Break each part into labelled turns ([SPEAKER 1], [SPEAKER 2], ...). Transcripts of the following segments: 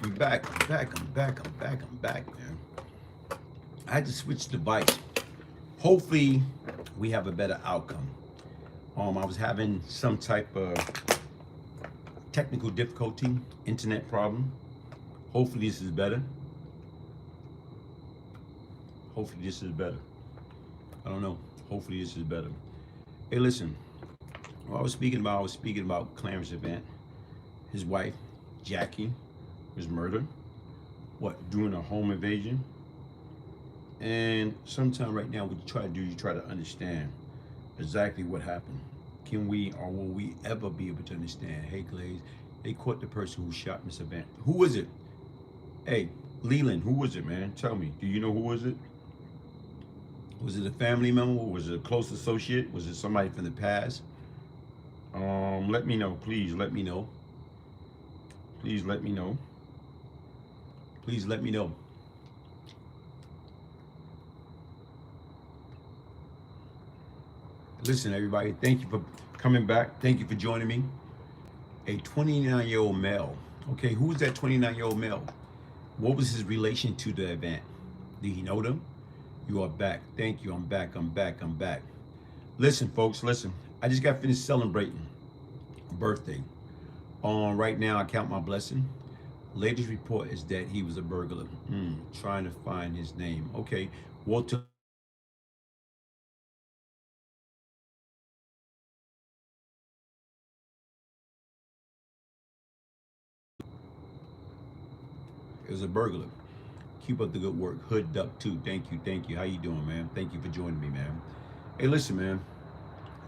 [SPEAKER 1] I'm back, man. I had to switch device. Hopefully, we have a better outcome. I was having some type of technical difficulty, internet problem. Hopefully, this is better. Hopefully, this is better. I don't know. Hopefully, this is better. Hey, listen. What I was speaking about Clarence Event. His wife, Jackie, was murdered. What, during a home invasion? And sometime right now, what you try to do, you try to understand exactly what happened. Can we or will we ever be able to understand? Hey, Glaze, they caught the person who shot Miss Event. Who was it? Hey, Leland, who was it, man? Tell me. Do you know who was it? Was it a family member? Was it a close associate? Was it somebody from the past? Let me know. Please let me know. Please let me know. Please let me know. Listen, everybody, thank you for coming back. Thank you for joining me. A 29-year-old male. Okay, who's that 29-year-old male? What was his relation to the event? Did he know them? You are back. Thank you. I'm back. I'm back. I'm back. Listen, folks, listen. I just got finished celebrating a birthday. Right now, I count my blessing. Latest report is that he was a burglar. Trying to find his name. Okay, Walter. It was a burglar. Keep up the good work. Hood Duck too. Thank you. Thank you. How you doing, man? Thank you for joining me, man. Hey, listen, man.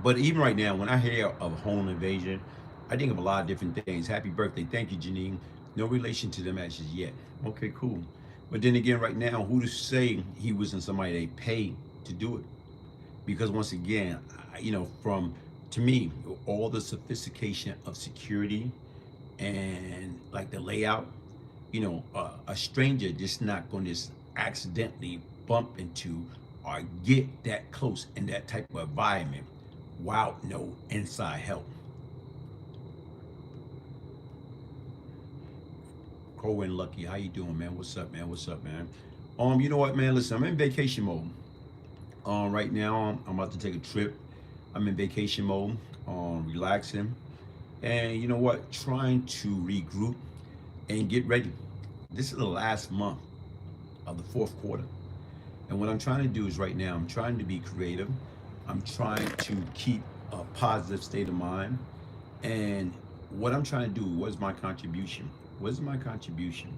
[SPEAKER 1] But even right now, when I hear of home invasion, I think of a lot of different things. Happy birthday. Thank you, Janine. No relation to them as yet. Okay, cool. But then again, right now, who to say he wasn't somebody they paid to do it? Because once again, from, to me, all the sophistication of security and like the layout, a stranger just not going to just accidentally bump into or get that close in that type of environment without no inside help. Cohen Lucky, how you doing, man? What's up, man? What's up, man? You know what, man? Listen, I'm in vacation mode. Right now, I'm about to take a trip. I'm in vacation mode, relaxing, and you know what? Trying to regroup and get ready. This is the last month of the fourth quarter, and what I'm trying to do is right now, I'm trying to be creative. I'm trying to keep a positive state of mind, and what I'm trying to do, what's my contribution? What's my contribution?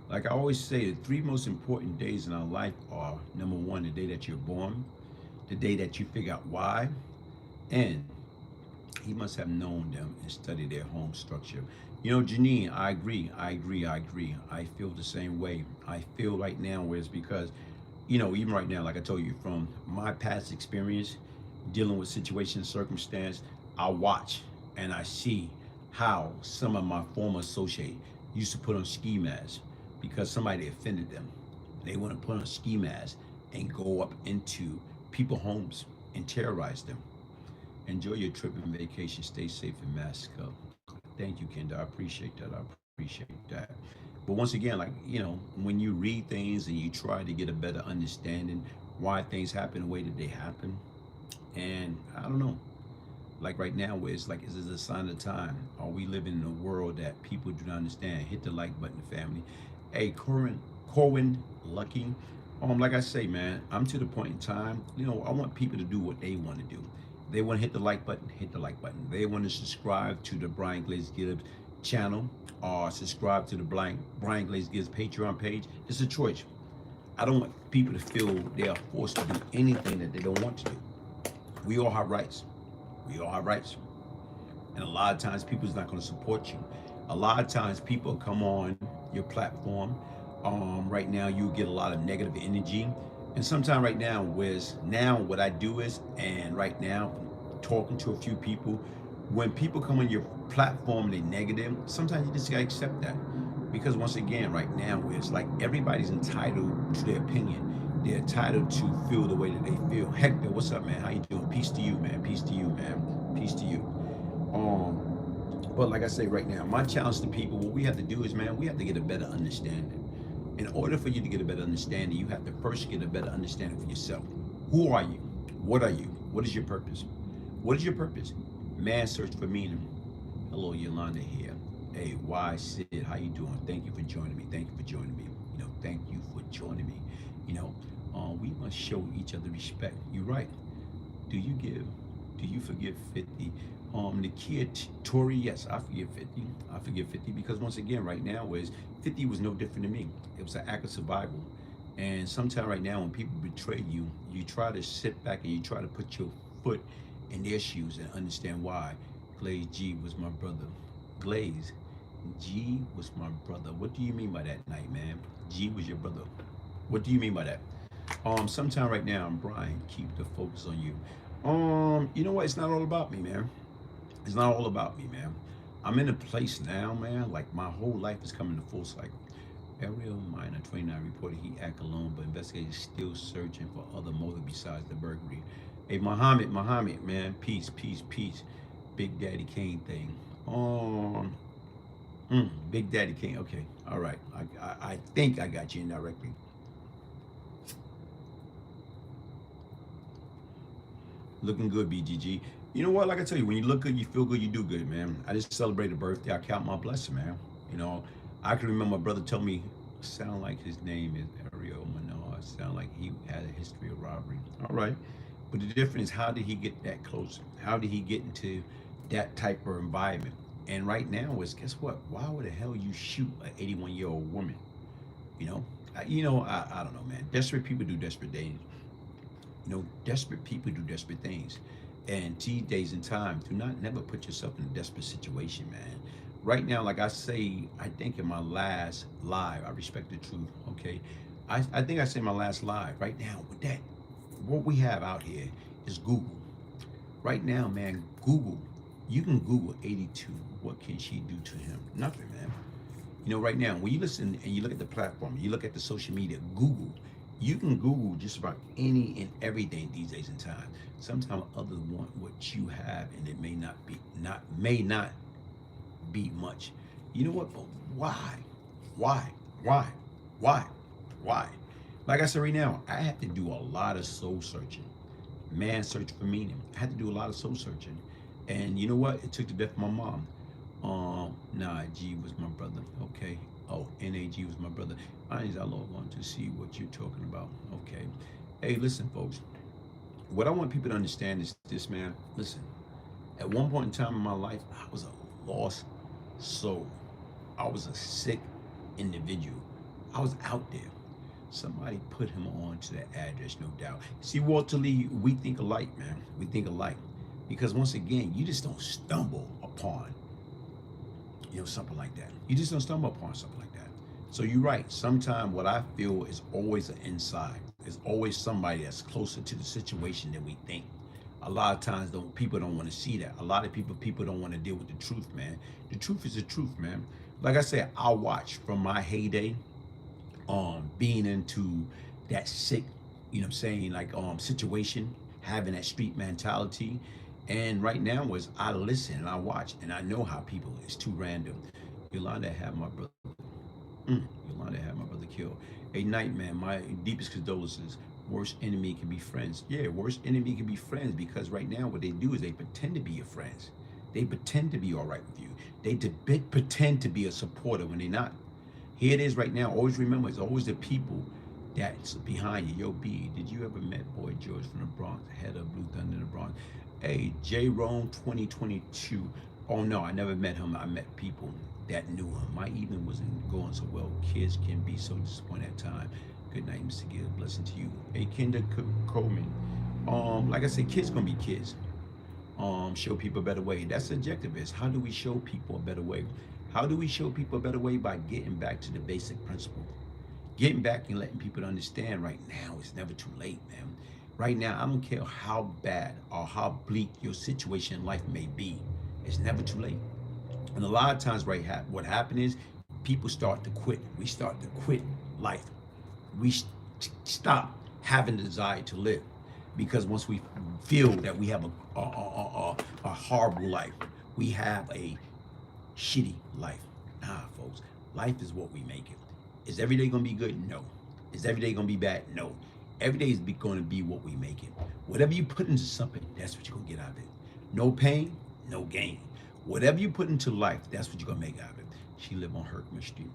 [SPEAKER 1] Like I always say, the three most important days in our life are, number one, the day that you're born, the day that you figure out why, and he must have known them and studied their home structure. Janine, I agree. I feel the same way. I feel right now where it's because, even right now, like I told you, from my past experience, dealing with situation, circumstance, I watch and I see how some of my former associates used to put on ski masks because somebody offended them. They want to put on ski masks and go up into people's homes and terrorize them. Enjoy your trip and vacation. Stay safe and mask up. Thank you, Kendra. I appreciate that. I appreciate that. But once again, when you read things and you try to get a better understanding why things happen the way that they happen, and I don't know, like right now, where it's like, is this a sign of time? Are we living in a world that people do not understand? Hit the like button, family. Hey, Corwin Lucky. Like I say, man, I'm to the point in time, I want people to do what they want to do. They want to hit the like button, hit the like button. They want to subscribe to the Brian Glaze Gibbs channel or subscribe to the Brian Glaze Gibbs Patreon page. It's a choice. I don't want people to feel they are forced to do anything that they don't want to do. We all have rights. We all have rights. And a lot of times people's not going to support you. A lot of times people come on your platform. Right now you get a lot of negative energy. And sometimes right now, what I do is, and right now, talking to a few people, when people come on your platform and they're negative, sometimes you just gotta accept that. Because once again, right now, it's like everybody's entitled to their opinion. They're entitled to feel the way that they feel. Hector, what's up, man? How you doing? Peace to you, man. Peace to you, man. Peace to you. But like I say right now, my challenge to people, what we have to do is, man, we have to get a better understanding. In order for you to get a better understanding, you have to first get a better understanding for yourself. Who are you? What are you? What is your purpose? What is your purpose? Man search for meaning. Hello, Yolanda here. Hey, why Sid? How you doing? Thank you for joining me. Thank you for joining me. Thank you for joining me. You know, we must show each other respect. You're right. Do you give? Do you forgive 50? The kid Tori, yes, I forgive 50. I forgive 50 because once again, right now is 50 was no different than me. It was an act of survival. And sometimes right now when people betray you, you try to sit back and you try to put your foot in their shoes and understand why. Glaze G was my brother. Glaze G was my brother. What do you mean by that, night man? G was your brother. What do you mean by that? Sometime right now, Brian, keep the focus on you. You know what? It's not all about me, man. It's not all about me, man. I'm in a place now, man. Like my whole life is coming to full cycle. Ariel Minor 29 reported he act alone, but investigators still searching for other motive besides the burglary. Hey, Muhammad, man, peace, peace, peace. Big Daddy Kane thing. Big Daddy Kane. Okay, all right. I think I got you indirectly. Looking good, BGG. You know what? Like I tell you, when you look good, you feel good, you do good, man. I just celebrated a birthday. I count my blessing, man. You know, I can remember my brother told me, sound like his name is Ariel Menard. Sound like he had a history of robbery. All right. But the difference is, how did he get that close? How did he get into that type of environment? And right now is, guess what? Why would the hell you shoot an 81-year-old woman? You know, I don't know, man. Desperate people do desperate things. Desperate people do desperate things. And these days and time, do not never put yourself in a desperate situation, man. Right now, like I say, I think in my last live, I respect the truth, okay? I think I say my last live. Right now, with that, what we have out here is Google. Right now, man, Google. You can Google 82. What can she do to him? Nothing, man. Right now, when you listen and you look at the platform, you look at the social media, Google, you can Google just about any and everything these days in time. Sometimes others want what you have, and it may not be much. You know what? But why? Why? Why? Why? Why? Like I said right now, I had to do a lot of soul searching. Man search for meaning. I had to do a lot of soul searching. And you know what? It took the death of my mom. Nah, G was my brother. Okay. Oh, NAG was my brother. I log on to see what you're talking about. Okay. Hey, listen, folks. What I want people to understand is this, man. Listen, at one point in time in my life, I was a lost soul. I was a sick individual. I was out there. Somebody put him on to that address, no doubt. See, Walter Lee, we think alike, man. We think alike. Because once again, you just don't stumble upon, something like that. You just don't stumble upon something like that. So you're right. Sometimes what I feel is always an inside. There's always somebody that's closer to the situation than we think. A lot of times, people don't want to see that. A lot of people don't want to deal with the truth, man. The truth is the truth, man. Like I said, I watched from my heyday, being into that sick, situation, having that street mentality. And right now is I listen and I watch and I know how people is too random. Yolanda had my brother. Yolanda had my brother killed. A night, man. My deepest condolences. Worst enemy can be friends. Yeah, worst enemy can be friends because right now what they do is they pretend to be your friends. They pretend to be all right with you. They pretend to be a supporter when they're not. Here it is right now. Always remember, it's always the people that's behind you. Yo, B, did you ever met Boy George from the Bronx, head of Blue Thunder in the Bronx? Hey, J. Rome 2022. Oh no, I never met him. I met people that knew him. My evening wasn't going so well. Kids can be so disappointed at times. Good night, Mr. Gill. Blessing to you. Hey, Kinder Coleman. Like I said, kids gonna be kids. Show people a better way. That's subjective. How do we show people a better way? How do we show people a better way? By getting back to the basic principle. Getting back and letting people understand right now it's never too late, man. Right now, I don't care how bad or how bleak your situation in life may be. It's never too late. And a lot of times, right, what happens is people start to quit. We start to quit life. We stop having the desire to live because once we feel that we have a horrible life, we have a shitty life. Nah, folks. Life is what we make it. Is every day gonna be good? No. Is every day gonna be bad? No. Every day is going to be what we make it. Whatever you put into something, that's what you're gonna get out of it. No pain, no gain. Whatever you put into life, that's what you're gonna make out of it. She lived on Herkimer Street.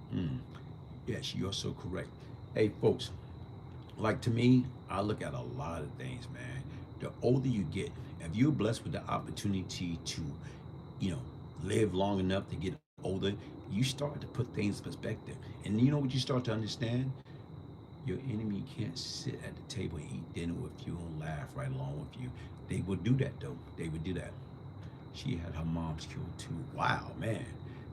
[SPEAKER 1] Yes, you're so correct. Hey, folks, like to me, I look at a lot of things, man. The older you get, if you're blessed with the opportunity to, you know, live long enough to get older, you start to put things in perspective. And you know what you start to understand? Your enemy can't sit at the table and eat dinner with you and laugh right along with you. They would do that though. They would do that. She had her mom's killed too. Wow, man.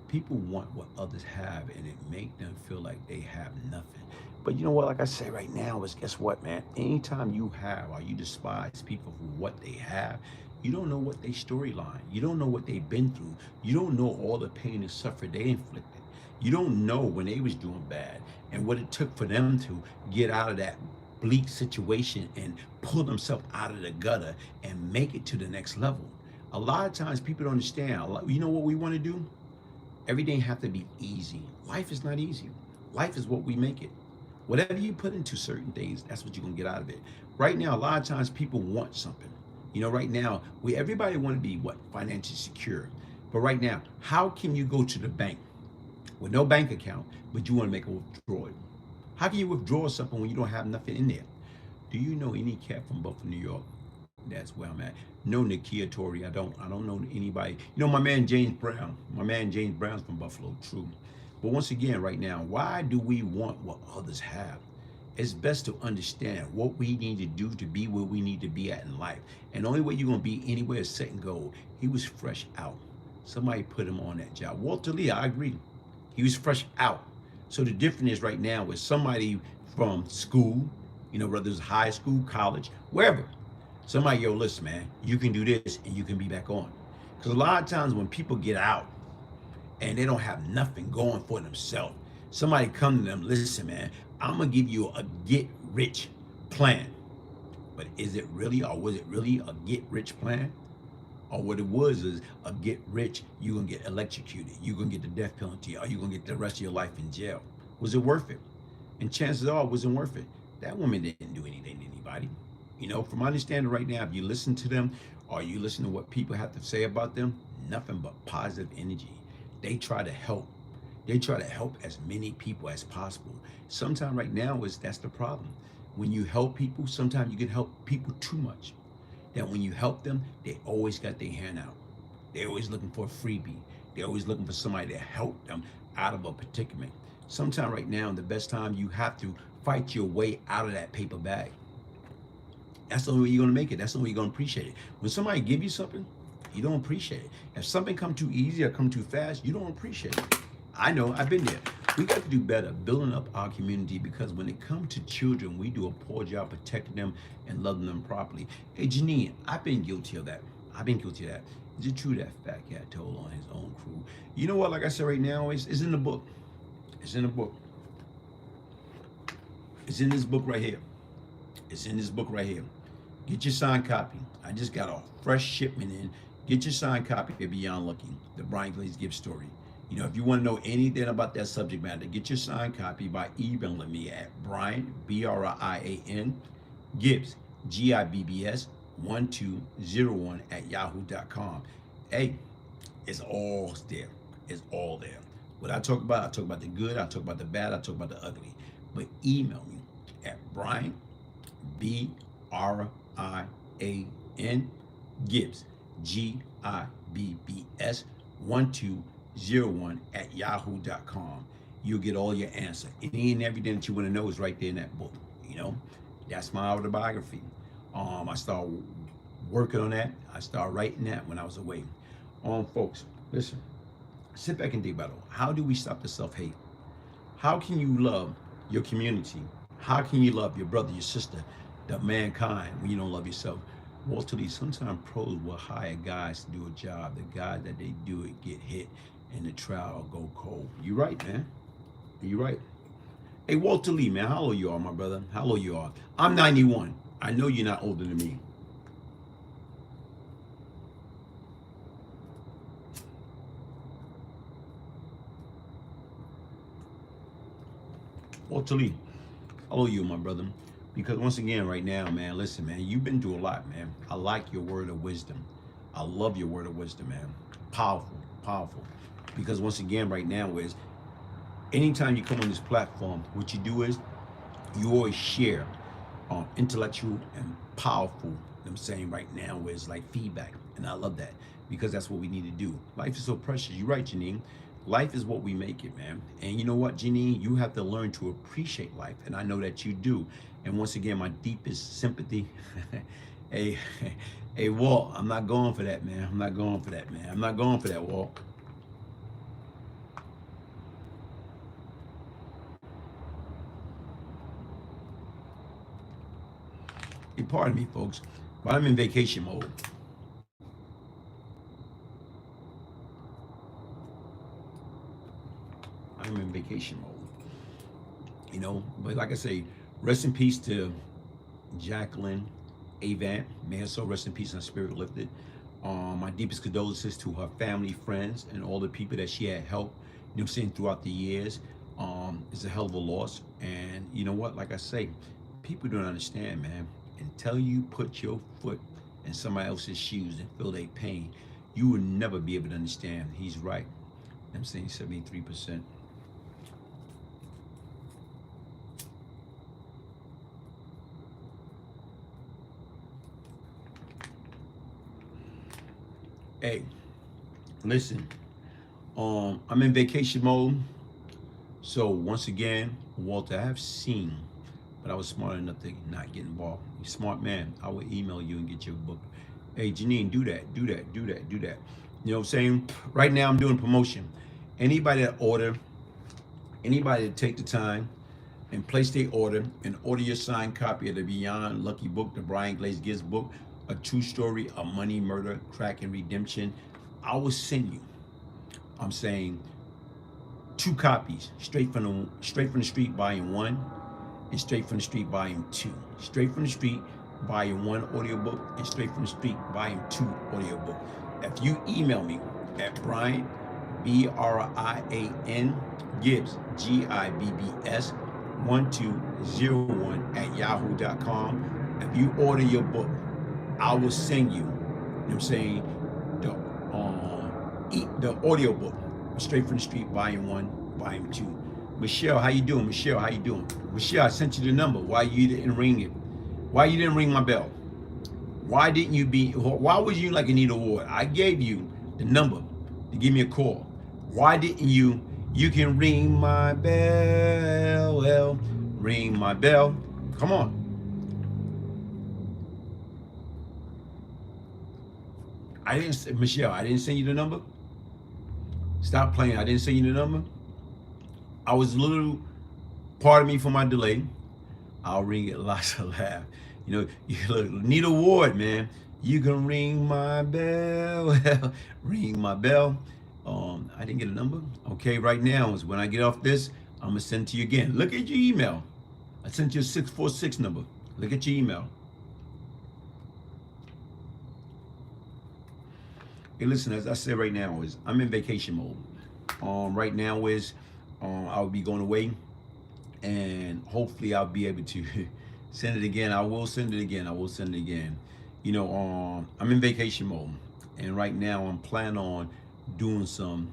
[SPEAKER 1] People want what others have and it make them feel like they have nothing. But you know what, like I say right now is guess what, man? Anytime you have or you despise people for what they have, you don't know what they storyline. You don't know what they've been through. You don't know all the pain and suffering they inflicted. You don't know when they was doing bad and what it took for them to get out of that bleak situation and pull themselves out of the gutter and make it to the next level. A lot of times people don't understand. You know what we want to do? Everything have to be easy. Life is not easy. Life is what we make it. Whatever you put into certain things, that's what you're gonna get out of it. Right now, a lot of times people want something. You know, right now, everybody want to be what? Financially secure. But right now, how can you go to the bank with no bank account, but you want to make a withdrawal? How can you withdraw something when you don't have nothing in there? Do you know any cat from Buffalo, New York? That's where I'm at. No Nakia Tory. I don't know anybody. You know, my man James Brown. My man James Brown's from Buffalo, true. But once again, right now, why do we want what others have? It's best to understand what we need to do to be where we need to be at in life. And the only way you're gonna be anywhere is set and go. He was fresh out. Somebody put him on that job. Walter Lee, I agree. He was fresh out. So the difference is right now with somebody from school, you know, whether it's high school, college, wherever. Somebody, yo, listen, man, you can do this and you can be back on. Because a lot of times when people get out and they don't have nothing going for themselves, somebody come to them, listen, man, I'm going to give you a get rich plan. But is it really, or was it really a get rich plan? Or what it was is a get rich, you're going to get electrocuted, you're going to get the death penalty, or you're going to get the rest of your life in jail. Was it worth it? And chances are it wasn't worth it. That woman didn't do anything to anybody. You know, from my understanding right now, if you listen to them or you listen to what people have to say about them, nothing but positive energy. They try to help. They try to help as many people as possible. Sometimes right now that's the problem. When you help people, sometimes you can help people too much. That when you help them, they always got their hand out. They're always looking for a freebie. They're always looking for somebody to help them out of a predicament. Sometimes right now, the best time you have to fight your way out of that paper bag. That's the only way you're gonna make it. That's the only way you're gonna appreciate it. When somebody give you something, you don't appreciate it. If something come too easy or come too fast, you don't appreciate it. I know, I've been there. We got to do better building up our community because when it comes to children, we do a poor job protecting them and loving them properly. Hey, Janine, I've been guilty of that. I've been guilty of that. Is it true that Fat Cat told on his own crew? You know what, like I said right now, it's in the book. It's in the book. It's in this book right here. It's in this book right here. Get your signed copy. I just got a fresh shipment in. Get your signed copy of Beyond Lucky, the Brian Glaze Gibbs story. You know, if you want to know anything about that subject matter, get your signed copy by emailing me at Brian, B-R-I-A-N, Gibbs, G-I-B-B-S, 1201 at yahoo.com. Hey, it's all there. It's all there. What I talk about the good, I talk about the bad, I talk about the ugly. But email me at Brian, B-R-I-A-N, Gibbs, G-I-B-B-S, 1201 at yahoo.com. You'll get all your answer. Any and everything that you want to know is right there in that book. You know, that's my autobiography. I started working on that. I started writing that when I was away. Folks, listen, sit back and think about it. How do we stop the self-hate? How can you love your community? How can you love your brother, your sister, the mankind when you don't love yourself? Walter Lee, sometimes pros will hire guys to do a job. The guys that they do it get hit and the trial go cold. You right, man. You right. Hey, Walter Lee, man, how old you are, my brother? How old you are? I'm 91. I know you're not older than me. Walter Lee, I owe you, my brother. Because once again, right now, man, listen, man, you've been through a lot, man. I like your word of wisdom. I love your word of wisdom, man. Powerful, powerful. Because once again, right now, is anytime you come on this platform, what you do is you always share intellectual and powerful, I'm saying right now, is like feedback. And I love that because that's what we need to do. Life is so precious. You're right, Janine. Life is what we make it, man. And you know what, Janine? You have to learn to appreciate life. And I know that you do. And once again, my deepest sympathy. hey, hey, Walt, I'm not going for that, man. I'm not going for that, man. I'm not going for that, Walt. Hey, pardon me, folks, but I'm in vacation mode. I'm in vacation mode. You know, but like I say, rest in peace to Jacqueline Avant. May her soul rest in peace and her spirit lifted. My deepest condolences to her family, friends, and all the people that she had helped, you know what I'm saying, throughout the years. It's a hell of a loss. And you know what, like I say, people don't understand, man. Until you put your foot in somebody else's shoes and feel their pain, you will never be able to understand. He's right. I'm saying 73%. Hey, listen, I'm in vacation mode. So once again, Walter, I have seen, but I was smart enough to not get involved. You're a smart man. I will email you and get your book. Hey, Janine, do that, do that, do that, do that. You know what I'm saying? Right now I'm doing promotion. Anybody that order, anybody that take the time and place their order and order your signed copy of the Beyond Lucky book, the Brian Glaze Gibbs book, a true story of money, murder, crack, and redemption, I will send you, I'm saying, 2 copies, straight from the street, volume 1, and straight from the street, volume 2. Straight from the street, volume 1 audiobook, and straight from the street, volume 2 audiobook. If you email me at Brian, BRIAN Gibbs, GIBBS 1201 at yahoo.com. If you order your book, I will send you, you know what I'm saying, the audio book, Straight from the Street, volume 1, volume 2. Michelle, how you doing? Michelle, how you doing? Michelle, I sent you the number. Why you didn't ring it? Why you didn't ring my bell? Why didn't you why was you like Anita Ward? I gave you the number to give me a call. Why didn't you can ring my bell, well, ring my bell. Come on. Michelle, I didn't send you the number. Stop playing. I didn't send you the number. I was a little, pardon me for my delay. I'll ring it lots of laugh. You know, you look, Nita Ward, man. You can ring my bell, ring my bell. I didn't get a number. Okay, right now is when I get off this, I'm gonna send it to you again. Look at your email. I sent you a 646 number. Look at your email. Hey, listen, as I said right now, is I'm in vacation mode. Right now is I'll be going away, and hopefully I'll be able to send it again. I will send it again. I will send it again. You know, I'm in vacation mode, and right now I'm planning on doing some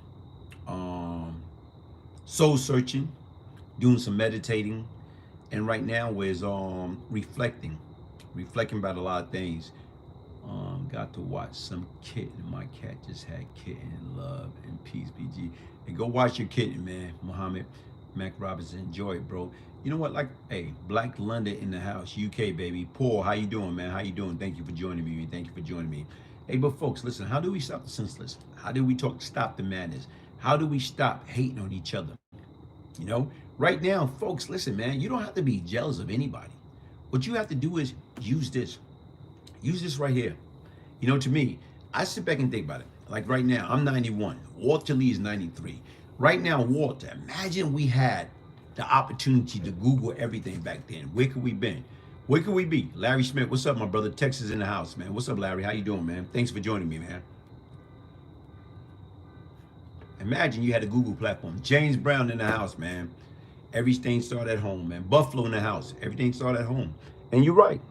[SPEAKER 1] soul searching, doing some meditating, and right now is reflecting about a lot of things. Got to watch some kitten. My cat just had kitten. Love and peace, BG. And go watch your kitten, man. Muhammad Mac Robinson, enjoy it, bro. You know what? Like, hey, Black London in the house, UK, baby. Paul, how you doing, man? How you doing? Thank you for joining me. Thank you for joining me. Hey, but folks, listen. How do we stop the senseless? How do we stop the madness? How do we stop hating on each other? You know, right now, folks, listen, man. You don't have to be jealous of anybody. What you have to do is use this. Use this right here. You know, to me, I sit back and think about it. Like right now, I'm 91. Walter Lee is 93. Right now, Walter, imagine we had the opportunity to Google everything back then. Where could we been? Where could we be? Larry Smith, what's up, my brother? Texas in the house, man. What's up, Larry? How you doing, man? Thanks for joining me, man. Imagine you had a Google platform. James Brown in the house, man. Everything started at home, man. Buffalo in the house. Everything started at home. And you're right.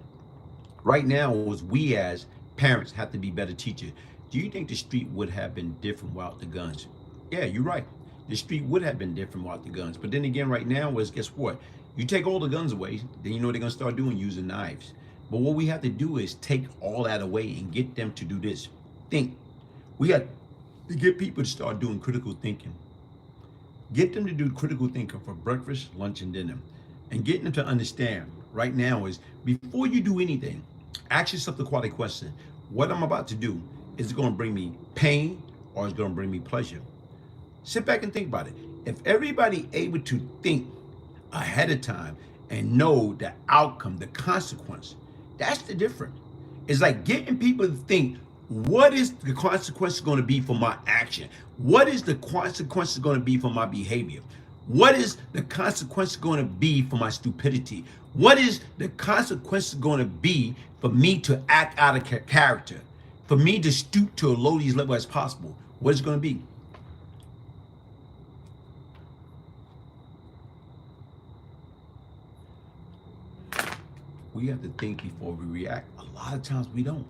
[SPEAKER 1] Right now, was we as parents have to be better teachers. Do you think the street would have been different without the guns? Yeah, you're right. The street would have been different without the guns. But then again, right now, was guess what? You take all the guns away, then you know what they're gonna start doing, using knives. But what we have to do is take all that away and get them to do this. Think. We got to get people to start doing critical thinking. Get them to do critical thinking for breakfast, lunch, and dinner. And get them to understand right now is before you do anything, ask yourself the quality question. What I'm about to do, is it going to bring me pain or is it going to bring me pleasure? Sit back and think about it. If everybody able to think ahead of time and know the outcome, the consequence, that's the difference. It's like getting people to think, what is the consequence going to be for my action? What is the consequence going to be for my behavior? What is the consequence going to be for my stupidity? What is the consequence going to be for me to act out of character? For me to stoop to a lowest level as possible? What is it going to be? We have to think before we react. A lot of times we don't.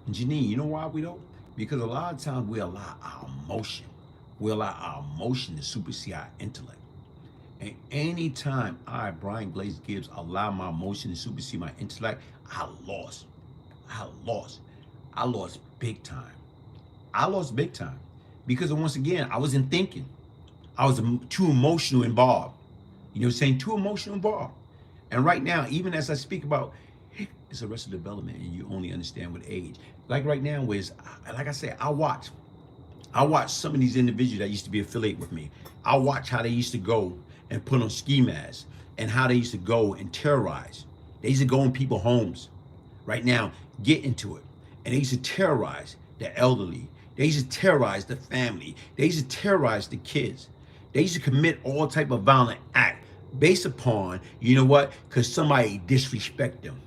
[SPEAKER 1] And Janine, you know why we don't? Because a lot of times we allow our emotion. We allow our emotion to supersede our intellect. And anytime I, Brian Glaze Gibbs, allow my emotion to supersede my intellect, I lost. I lost big time. I lost big time. Because once again, I wasn't thinking. I was too emotional involved. You know what I'm saying? Too emotional involved. And right now, even as I speak about, it's arrested development and you only understand with age. Like right now is, like I said, I watch some of these individuals that used to be affiliated with me. I watch how they used to go and put on ski masks and how they used to go and terrorize. They used to go in people's homes. Right now, get into it. And they used to terrorize the elderly. They used to terrorize the family. They used to terrorize the kids. They used to commit all type of violent act based upon, you know what, because somebody disrespect them.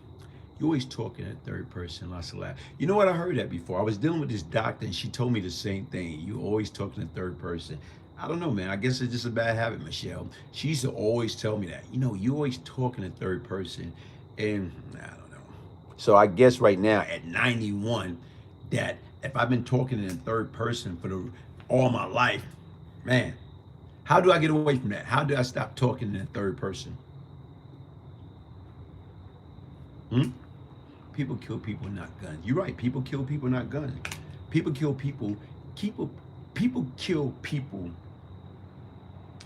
[SPEAKER 1] You always talking in third person, lots of laugh. You know what, I heard that before. I was dealing with this doctor and she told me the same thing. You always talking in third person. I don't know, man. I guess it's just a bad habit, Michelle. She used to always tell me that. You know, you always talking in third person. And I don't know. So I guess right now at 91, that if I've been talking in third person for all my life, man, how do I get away from that? How do I stop talking in third person? People kill people, not guns. You're right. People kill people, not guns. People kill people. People kill people.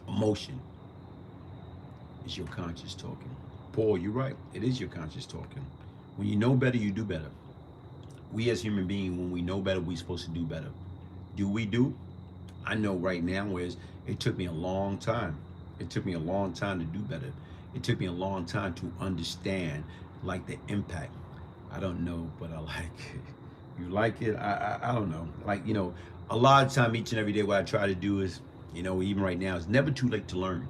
[SPEAKER 1] Emotion. It's your conscience talking. Paul, you're right. It is your conscience talking. When you know better, you do better. We as human beings, when we know better, we're supposed to do better. Do we do? I know right now is it took me a long time. It took me a long time to do better. It took me a long time to understand like the impact. I don't know, but I like it. You like it? I don't know. Like, you know, a lot of time each and every day what I try to do is, you know, even right now, it's never too late to learn.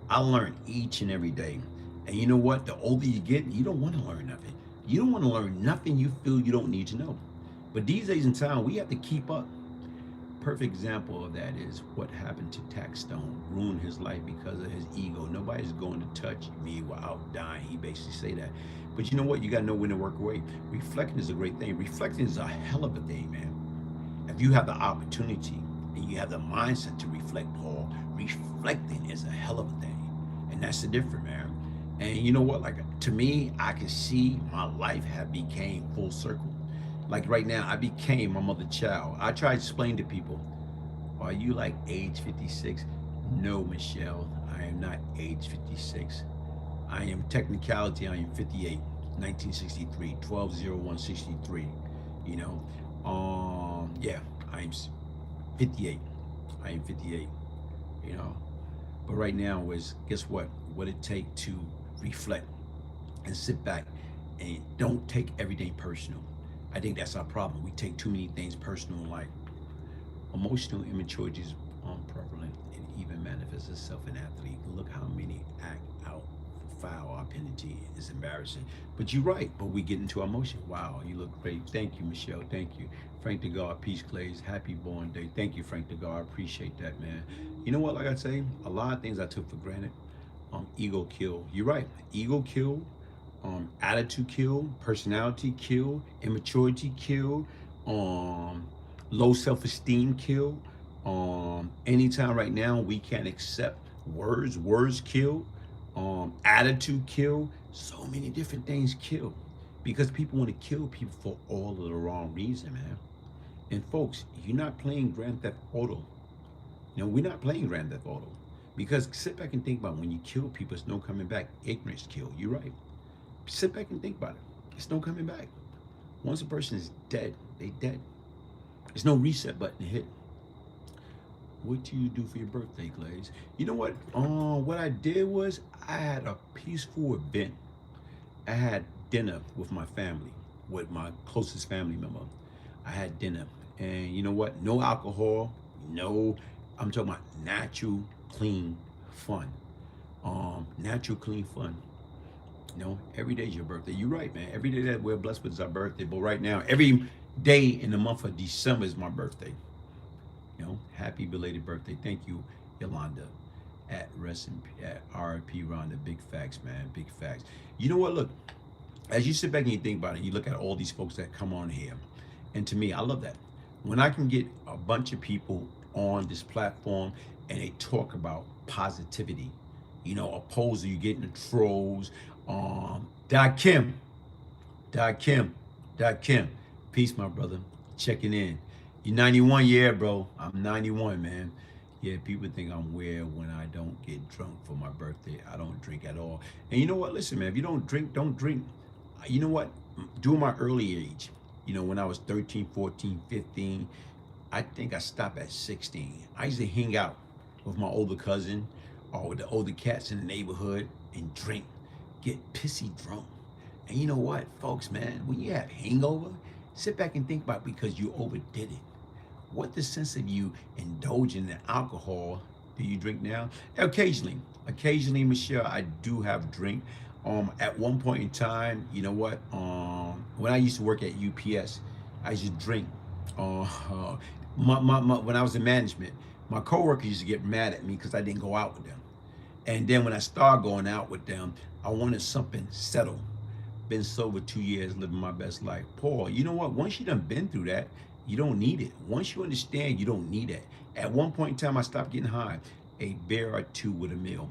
[SPEAKER 1] I learn each and every day. And you know what? The older you get, you don't want to learn nothing. You don't want to learn nothing you feel you don't need to know. But these days in time, we have to keep up. Perfect example of that is what happened to Taxstone. Ruined his life because of his ego. Nobody's going to touch me without dying. He basically say that. But you know what? You got to know when to work away. Reflecting is a great thing. Reflecting is a hell of a thing, man. If you have the opportunity and you have the mindset to reflect, Paul, reflecting is a hell of a thing. And that's the difference, man. And you know what? Like, to me, I can see my life have became full circle. Like right now, I became my mother child. I try to explain to people, are you like age 56? No, Michelle, I am not age 56. I am technicality, I am 58, 1963, 12/01/63. You know, yeah, I am 58. I am 58, you know. But right now is, guess what? What it take to reflect and sit back and don't take everything personal. I think that's our problem. We take too many things personal in life. Emotional immaturity is prevalent and even manifests itself in athletes. Look how many act out foul. Our penalty is embarrassing. But you're right. But we get into emotion. Wow, you look great. Thank you, Michelle. Thank you. Frank DeGar, Peace Glaze. Happy born day. Thank you, Frank DeGar. I appreciate that, man. You know what, like I say, a lot of things I took for granted. Ego kill. You're right. Ego kill. Attitude kill. Personality kill. Immaturity kill. Um, Low self-esteem kill. Anytime right now we can't accept words. Words kill. Attitude kill. So many different things kill because people want to kill people for all of the wrong reason, man. And folks, you're not playing Grand Theft Auto. We're not playing Grand Theft Auto. Because sit back and think about it. When you kill people, it's no coming back. Ignorance kill. You're right. Sit back and think about it. It's no coming back. Once a person is dead, they dead. There's no reset button to hit. What do you do for your birthday, Glaze? You know what? What I did was I had a peaceful event. I had dinner with my family, with my closest family member. I had dinner. And you know what? No alcohol, no, I'm talking about natural, clean fun. Natural, clean fun. Every day is your birthday. You're right, man. Every day that we're blessed with is our birthday. But right now, every day in the month of December is my birthday. Happy belated birthday. Thank you, Yolanda. At RP Rhonda. Big facts, man. Big facts. You know what? Look, as you sit back and you think about it, you look at all these folks that come on here. And to me, I love that. When I can get a bunch of people on this platform and they talk about positivity, opposed to you getting the trolls. Dot Kim. Peace, my brother. Checking in. You're 91, yeah, bro. I'm 91, man. Yeah, people think I'm weird when I don't get drunk for my birthday. I don't drink at all. And you know what? Listen, man, if you don't drink, don't drink. You know what? During my early age, when I was 13, 14, 15, I think I stopped at 16. I used to hang out with my older cousin or with the older cats in the neighborhood and drink, get pissy drunk. And you know what, folks, man, when you have hangover, sit back and think about it because you overdid it. What the sense of you indulging in alcohol do you drink now? Occasionally, Michelle, I do have drink. At one point in time, you know what? When I used to work at UPS, I used to drink. When I was in management, my coworkers used to get mad at me because I didn't go out with them. And then when I started going out with them, I wanted something settled. Been sober 2 years, living my best life. Paul, you know what? Once you done been through that, you don't need it. Once you understand, you don't need it. At one point in time, I stopped getting high. A beer or two with a meal,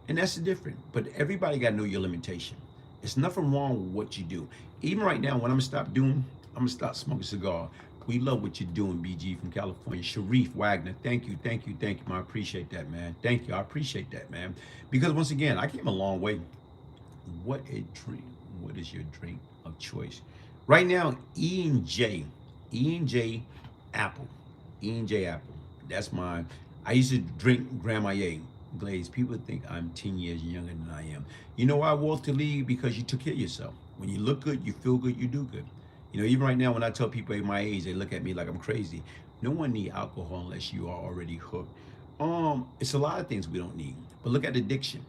[SPEAKER 1] and that's the difference. But everybody got to know your limitation. It's nothing wrong with what you do. Even right now, what I'm going to stop smoking cigar. We love what you're doing, BG from California. Sharif Wagner, thank you, man. I appreciate that, man. Thank you, I appreciate that, man. Because once again, I came a long way. What is your drink of choice? Right now, E&J Apple. E&J Apple. That's my, I used to drink Grand Marnier Glaze. People think I'm 10 years younger than I am. You know why, Walter Lee? Because you took care of yourself. When you look good, you feel good, you do good. Even right now when I tell people at my age, they look at me like I'm crazy. No one needs alcohol unless you are already hooked. It's a lot of things we don't need. But look at addiction.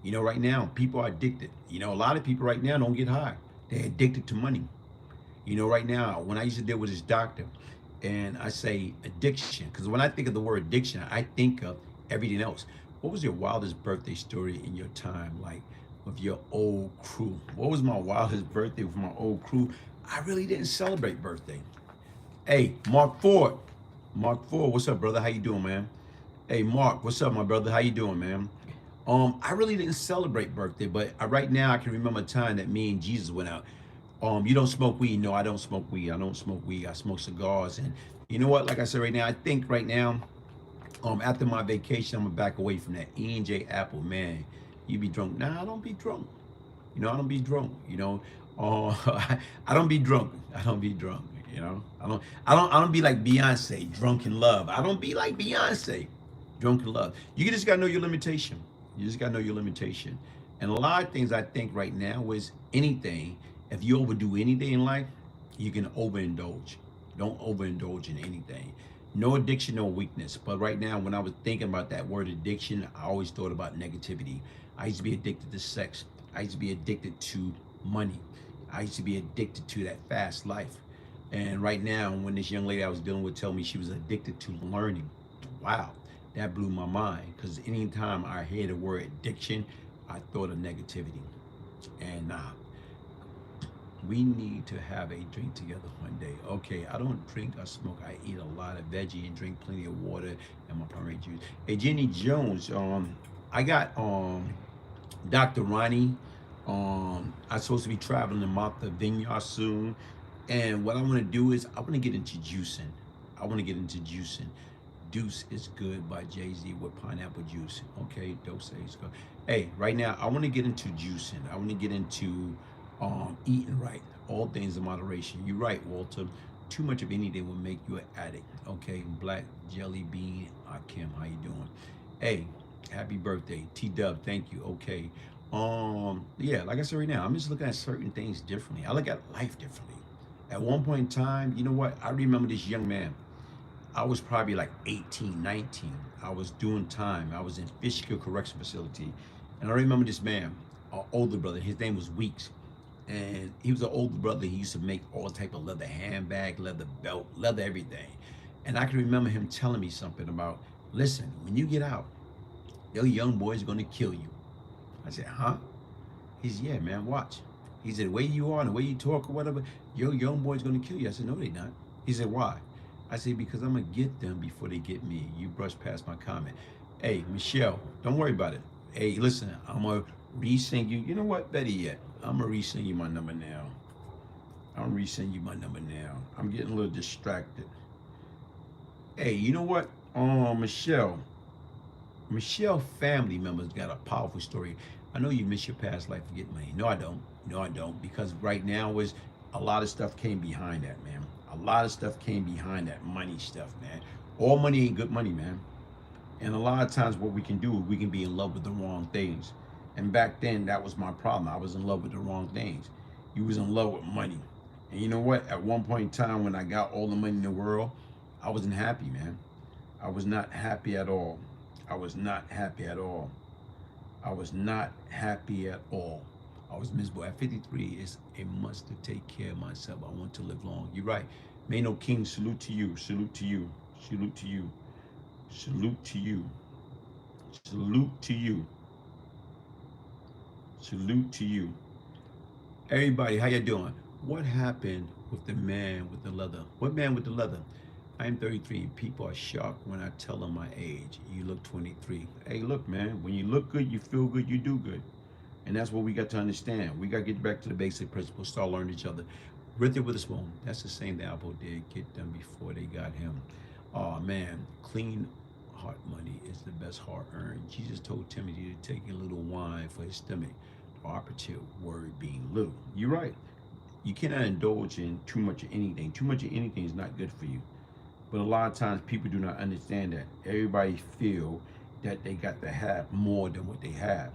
[SPEAKER 1] Right now, people are addicted. A lot of people right now don't get high. They're addicted to money. Right now, when I used to deal with this doctor, and I say addiction, because when I think of the word addiction, I think of everything else. What was your wildest birthday story in your time, like with your old crew? What was my wildest birthday with my old crew? I really didn't celebrate birthday. Hey, Mark Ford, what's up, brother? How you doing, man? Hey, Mark, what's up, my brother? How you doing, man? I really didn't celebrate birthday, but right now I can remember a time that me and Jesus went out. You don't smoke weed? No, I don't smoke weed. I smoke cigars. And you know what? Like I said, right now, I think right now, after my vacation, I'm gonna back away from that E&J Apple, man. You be drunk? Nah, I don't be drunk. I don't be drunk. I don't be drunk. I don't be drunk. I don't be like Beyonce, drunk in love. I don't be like Beyonce, drunk in love. You just gotta know your limitation. And a lot of things I think right now is anything. If you overdo anything in life, you can overindulge. Don't overindulge in anything. No addiction, no weakness. But right now, when I was thinking about that word addiction, I always thought about negativity. I used to be addicted to sex. I used to be addicted to money. I used to be addicted to that fast life. And right now, when this young lady I was dealing with told me she was addicted to learning, wow. That blew my mind because anytime I hear the word addiction, I thought of negativity. And we need to have a drink together one day. Okay, I don't drink or smoke. I eat a lot of veggie and drink plenty of water and my pomegranate juice. Hey, Jenny Jones, I got Dr. Ronnie. I'm supposed to be traveling to Martha Vineyard soon. And what I want to do is I want to get into juicing. I want to get into juicing. Deuce is Good by Jay-Z with pineapple juice. Okay, Dose is good. Hey, right now I want to get into juicing. I want to get into eating right. All things in moderation. You're right, Walter. Too much of anything will make you an addict. Okay, Black Jelly Bean, Kim, how you doing? Hey, happy birthday, T Dub. Thank you. Okay. Yeah, like I said right now, I'm just looking at certain things differently. I look at life differently. At one point in time, you know what? I remember this young man. I was probably like 18, 19. I was doing time. I was in Fishkill Correction Facility. And I remember this man, an older brother. His name was Weeks. And he was an older brother. He used to make all type of leather handbag, leather belt, leather everything. And I can remember him telling me something about, listen, when you get out, your young boy's going to kill you. I said, huh? He said, yeah, man, watch. He said, the way you are and the way you talk or whatever, your young boy's going to kill you. I said, no, they not. He said, why? I said, because I'm going to get them before they get me. You brushed past my comment. Hey, Michelle, don't worry about it. Hey, listen, I'm going to re-send you. You know what? Better yet, I'm going to re-send you my number now. I'm going to re-send you my number now. I'm getting a little distracted. Hey, you know what? Michelle family members got a powerful story. I know you miss your past life for getting money. No, I don't. No, I don't. Because right now is a lot of stuff came behind that, man. A lot of stuff came behind that money stuff, man. All money ain't good money, man. And a lot of times what we can do, we can be in love with the wrong things. And back then, that was my problem. I was in love with the wrong things. You was in love with money. And you know what? At one point in time, when I got all the money in the world, I wasn't happy, man. I was not happy at all. I was not happy at all. I was not happy at all. I was miserable. At 53, it's a must to take care of myself. I want to live long. You're right. Mano King, salute to you. Salute to you. Salute to you. Salute to you. Salute to you. Salute to you. Everybody, how you doing? What happened with the man with the leather? What man with the leather? I'm 33. People are shocked when I tell them my age. You look 23. Hey, look, man, when you look good, you feel good, you do good. And that's what we got to understand. We got to get back to the basic principles, start learning each other. With it with a spoon. That's the same thing Apple did. Get them before they got him. Oh, man, clean heart money is the best heart earned. Jesus told Timothy to take a little wine for his stomach. The operative word being little. You're right. You cannot indulge in too much of anything. Too much of anything is not good for you. But a lot of times people do not understand that. Everybody feel that they got to have more than what they have.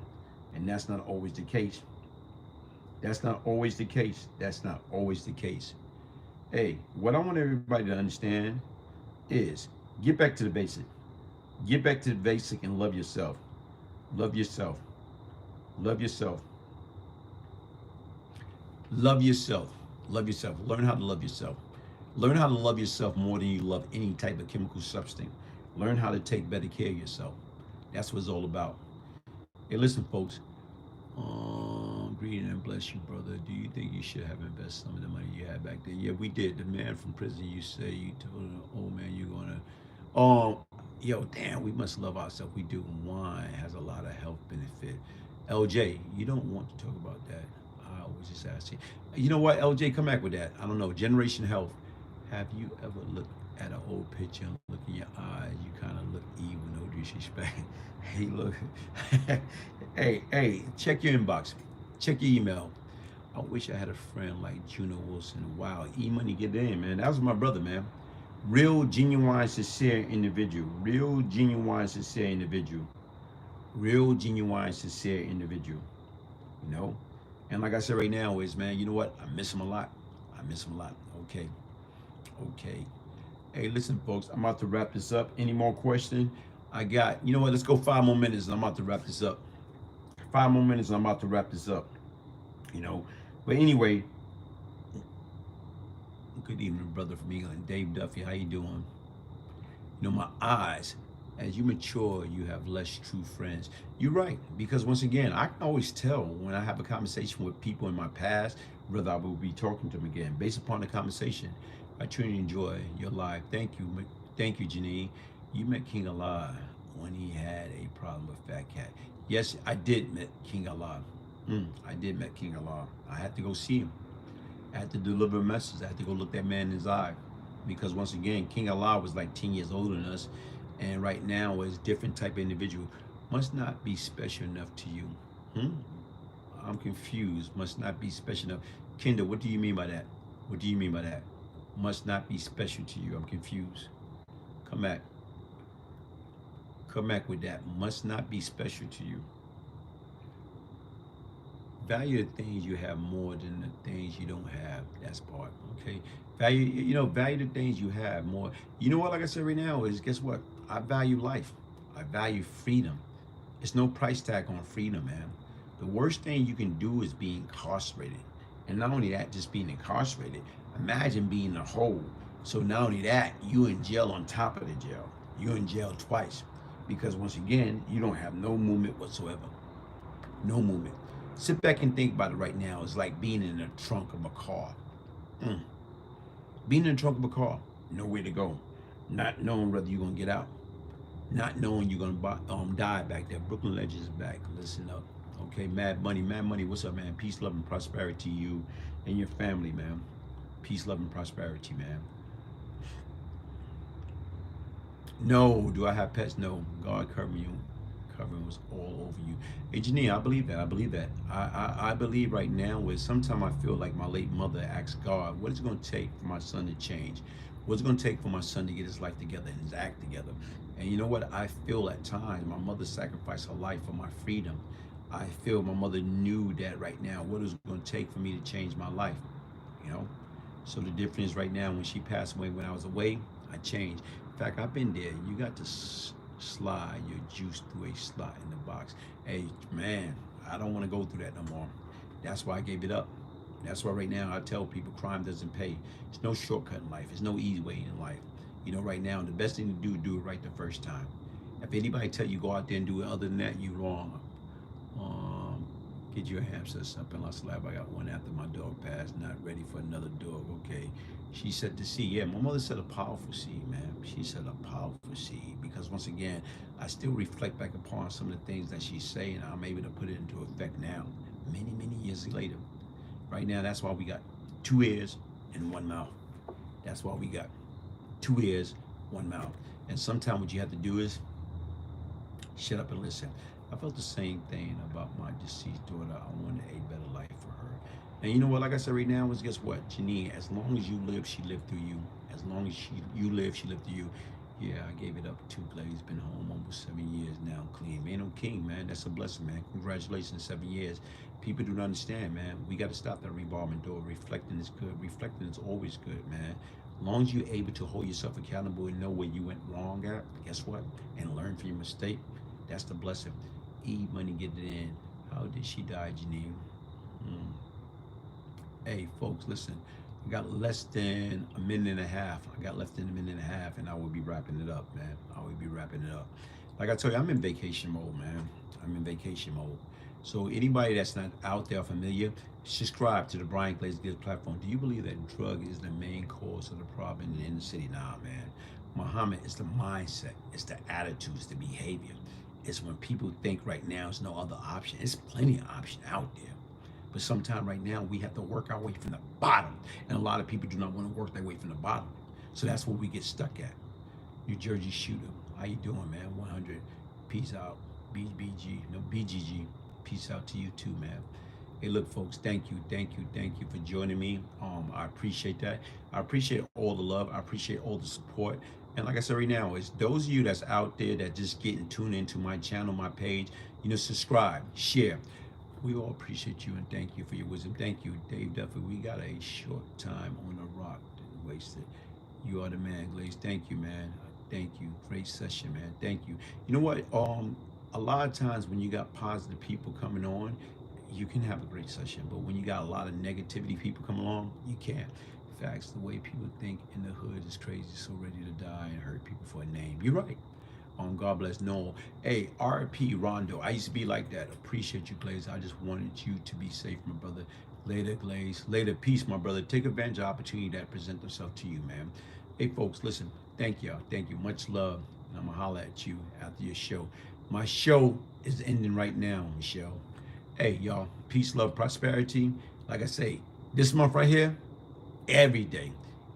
[SPEAKER 1] And that's not always the case. That's not always the case. That's not always the case. Hey, what I want everybody to understand is get back to the basic. Get back to the basic and love yourself. Love yourself. Love yourself. Love yourself. Love yourself. Learn how to love yourself. Learn how to love yourself more than you love any type of chemical substance. Learn how to take better care of yourself. That's what it's all about. Hey, listen, folks. Greeting and bless you, brother. Do you think you should have invested some of the money you had back then? Yeah, we did. The man from prison, you say you told him, oh man, you're gonna, yo, damn, we must love ourselves. We do. Wine has a lot of health benefit. LJ, you don't want to talk about that. I was just asking. You know what, LJ, come back with that. I don't know. Generation Health. Have you ever looked at an old picture and look in your eyes? You kind of look evil, no disrespect. Hey, look. hey, check your inbox. Check your email. I wish I had a friend like Juno Wilson. Wow, E-Money, get it in, man. That was my brother, man. Real, genuine, sincere individual. Real, genuine, sincere individual. Real, genuine, sincere individual. You know? And like I said right now is, man, you know what? I miss him a lot. I miss him a lot. Okay. Okay. Hey, listen, folks, I'm about to wrap this up. Any more questions? I got, you know what? Let's go 5 more minutes and I'm about to wrap this up. 5 more minutes and I'm about to wrap this up. You know? But anyway, good evening, brother from England. Dave Duffy, how you doing? You know, my eyes, As you mature, you have less true friends. You're right, because once again, I can always tell when I have a conversation with people in my past, whether I will be talking to them again, based upon the conversation. I truly enjoy your live. Thank you, thank you, Janine. You met King Allah when he had a problem with Fat Cat. Yes, I did met King Allah. I did met King Allah. I had to go see him. I had to deliver a message. I had to go look that man in his eye. Because once again, King Allah was like 10 years older than us. And right now is different type of individual. Must not be special enough to you. Hmm? I'm confused. Must not be special enough. Kendall, what do you mean by that? What do you mean by that? Must not be special to you. I'm confused. Come back. Come back with that. Must not be special to you. Value the things you have more than the things you don't have. That's part, okay? Value the things you have more. You know what, like I said right now, is guess what? I value life. I value freedom. It's no price tag on freedom, man. The worst thing you can do is be incarcerated. And not only that, just being incarcerated. Imagine being in a hole. So not only that, you in jail on top of the jail. You're in jail twice. Because once again, you don't have no movement whatsoever. No movement. Sit back and think about it right now. It's like being in the trunk of a car. Being in the trunk of a car, nowhere to go. Not knowing whether you're going to get out. Not knowing you're going to die back there. Brooklyn Legends is back. Listen up. Okay, Mad Money, what's up, man? Peace, love, and prosperity to you and your family, man. Peace, love, and prosperity, man. No, do I have pets? No. God cover you. Covering was all over you. Hey, Janine, I believe that. I believe that. I believe right now is sometimes I feel like my late mother asked God, what is it going to take for my son to change? What's it going to take for my son to get his life together and his act together? And you know what? I feel at times my mother sacrificed her life for my freedom. I feel my mother knew that right now, what is it going to take for me to change my life? You know? So the difference right now, when she passed away, when I was away, I changed. In fact, I've been there. You got to slide your juice through a slot in the box. Hey, man, I don't want to go through that no more. That's why I gave it up. That's why right now I tell people crime doesn't pay. There's no shortcut in life. There's no easy way in life. You know, right now, the best thing to do it right the first time. If anybody tell you go out there and do it other than that, you wrong. Get your hamster something like slab. I got one after my dog passed, not ready for another dog. Okay. She said the seed. Yeah, my mother said a powerful seed, man. She said a powerful seed because once again, I still reflect back upon some of the things that she's saying. I'm able to put it into effect now, many, many years later. Right now, that's why we got 2 ears and 1 mouth. That's why we got 2 ears, 1 mouth. And sometimes what you have to do is shut up and listen. I felt the same thing about my deceased daughter. I wanted a better life for her. And you know what, like I said right now, is guess what? Janine, as long as you live, she lived through you. As long as you live, she lived through you. Yeah, I gave it up to Glaze. Been home almost 7 years now, clean. Man, no king, man. That's a blessing, man. Congratulations, 7 years. People don't understand, man. We got to stop that revolving door. Reflecting is good. Reflecting is always good, man. As long as you're able to hold yourself accountable and know where you went wrong at, guess what? And learn from your mistake. That's the blessing. Money, get it in. How did she die, Janine? Hey, folks, listen. I got less than a minute and a half. I got less than a minute and a half, and I will be wrapping it up, man. I will be wrapping it up. Like I told you, I'm in vacation mode, man. I'm in vacation mode. So anybody that's not out there familiar, subscribe to the Brian Glaze Gibbs platform. Do you believe that drug is the main cause of the problem in the inner city? Nah, man. Muhammad is the mindset. It's the attitudes, the behavior. It's when people think right now there's no other option. There's plenty of option out there. But sometimes right now we have to work our way from the bottom. And a lot of people do not want to work their way from the bottom. So that's where we get stuck at. New Jersey shooter. How you doing, man? 100. Peace out. BGG. Peace out to you too, man. Hey, look, folks, thank you for joining me. I appreciate that. I appreciate all the love. I appreciate all the support. And like I said right now, it's those of you that's out there that just getting tuned into my channel, my page, subscribe, share. We all appreciate you and thank you for your wisdom. Thank you, Dave Duffy. We got a short time on the rock. Didn't waste it. You are the man, Glaze. Thank you, man. Thank you. Great session, man. Thank you. You know what? A lot of times when you got positive people coming on, you can have a great session. But when you got a lot of negativity people come along, you can't. Facts, the way people think in the hood is crazy, so ready to die and hurt people for a name. You're right. God bless Noel. Hey, RP Rondo. I used to be like that. Appreciate you, Glaze. I just wanted you to be safe, my brother. Later, Glaze. Later, peace, my brother. Take advantage of the opportunity that present themselves to you, man. Hey, folks, listen. Thank y'all. Thank you. Much love. And I'm going to holler at you after your show. My show is ending right now, Michelle. Hey, y'all. Peace, love, prosperity. Like I say, this month right here, every day,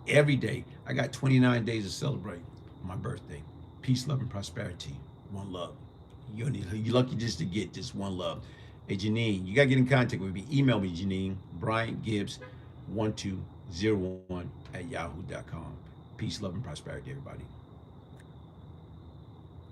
[SPEAKER 1] every day, I got 29 days to celebrate my birthday. Peace, love, and prosperity. One love. You're lucky just to get just one love. Hey, Janine, you got to get in contact with me. Email me, Janine, Brian Gibbs 1201 at yahoo.com. Peace, love, and prosperity, everybody.